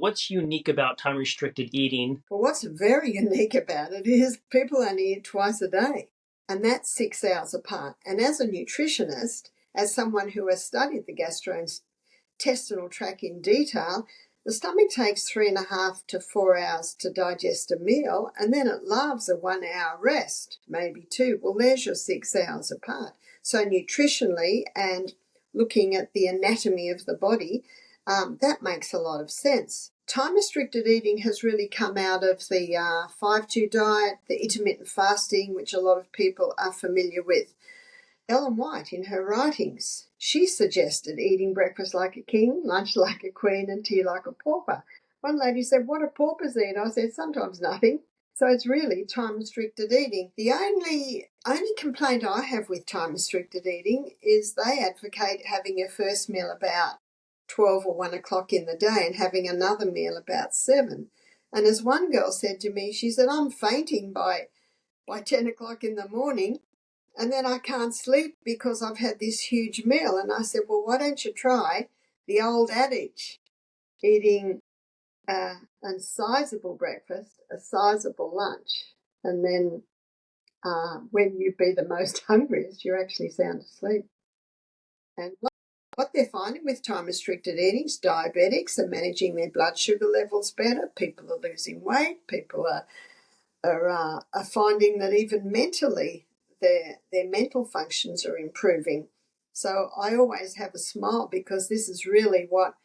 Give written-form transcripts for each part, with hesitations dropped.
What's unique about time-restricted eating? Well, what's very unique about it is people only eat twice a day, and that's 6 hours apart. And as a nutritionist, as someone who has studied the gastrointestinal tract in detail, the stomach takes 3.5 to 4 hours to digest a meal, and then it loves a 1 hour rest, maybe 2. Well, there's your 6 hours apart. So nutritionally and looking at the anatomy of the body, that makes a lot of sense. Time-restricted eating has really come out of the 5-2 diet, the intermittent fasting, which a lot of people are familiar with. Ellen White, in her writings, she suggested eating breakfast like a king, lunch like a queen, and tea like a pauper. One lady said, "What do paupers eat?" I said, "Sometimes nothing." So it's really time-restricted eating. The only complaint I have with time-restricted eating is they advocate having your first meal about 12 or 1 o'clock in the day and having another meal about 7. And as one girl said to me, she said, "I'm fainting by 10 o'clock in the morning, and then I can't sleep because I've had this huge meal." And I said, "Well, why don't you try the old adage, eating a sizable breakfast, a sizable lunch, and then when you be the most hungriest, you're actually sound asleep." And what they're finding with time-restricted eating is diabetics are managing their blood sugar levels better, people are losing weight, people are finding that even mentally their mental functions are improving. So I always have a smile because this is really what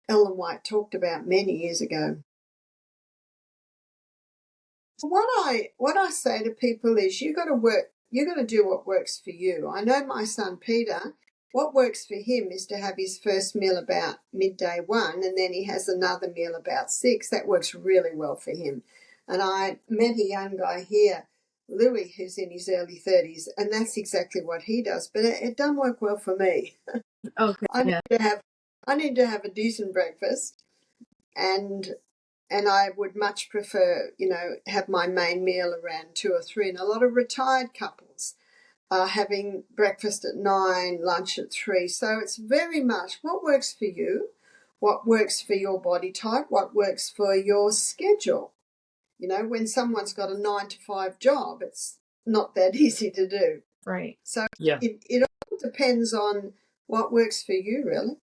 Ellen White talked about many years ago. What I say to people is you got to do what works for you. I know my son Peter, what works for him is to have his first meal about midday 1, and then he has another meal about 6. That works really well for him. And I met a young guy here, Louis, who's in his early 30s, and that's exactly what he does. But it doesn't work well for me. Okay. I need to have a decent breakfast, and I would much prefer, have my main meal around 2 or 3. And a lot of retired couples are having breakfast at 9, lunch at 3. So it's very much what works for you, what works for your body type, what works for your schedule. When someone's got a 9 to 5 job, it's not that easy to do. Right. So Yeah. it all depends on what works for you, really.